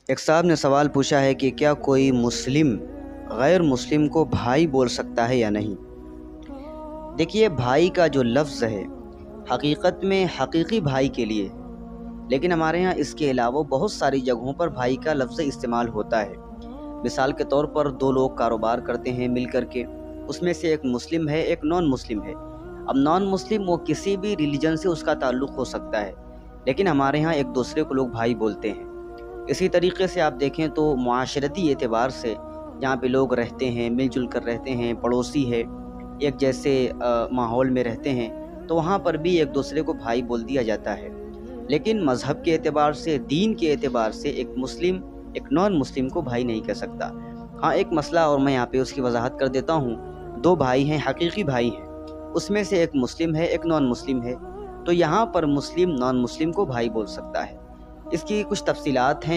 ایک صاحب نے سوال پوچھا ہے کہ کیا کوئی مسلم غیر مسلم کو بھائی بول سکتا ہے یا نہیں؟ دیکھیے، بھائی کا جو لفظ ہے حقیقت میں حقیقی بھائی کے لیے، لیکن ہمارے ہاں اس کے علاوہ بہت ساری جگہوں پر بھائی کا لفظ استعمال ہوتا ہے۔ مثال کے طور پر دو لوگ کاروبار کرتے ہیں مل کر کے، اس میں سے ایک مسلم ہے ایک نان مسلم ہے۔ اب نان مسلم وہ کسی بھی ریلیجن سے اس کا تعلق ہو سکتا ہے، لیکن ہمارے ہاں ایک دوسرے کو لوگ بھائی بولتے ہیں۔ اسی طریقے سے آپ دیکھیں تو معاشرتی اعتبار سے جہاں پہ لوگ رہتے ہیں، مل جل کر رہتے ہیں، پڑوسی ہے، ایک جیسے ماحول میں رہتے ہیں، تو وہاں پر بھی ایک دوسرے کو بھائی بول دیا جاتا ہے۔ لیکن مذہب کے اعتبار سے، دین کے اعتبار سے ایک مسلم ایک نان مسلم کو بھائی نہیں کہہ سکتا۔ ہاں، ایک مسئلہ اور میں یہاں پہ اس کی وضاحت کر دیتا ہوں۔ دو بھائی ہیں، حقیقی بھائی ہیں، اس میں سے ایک مسلم ہے ایک نان مسلم ہے، تو یہاں پر مسلم نان مسلم کو بھائی بول سکتا ہے۔ اس کی کچھ تفصیلات ہیں۔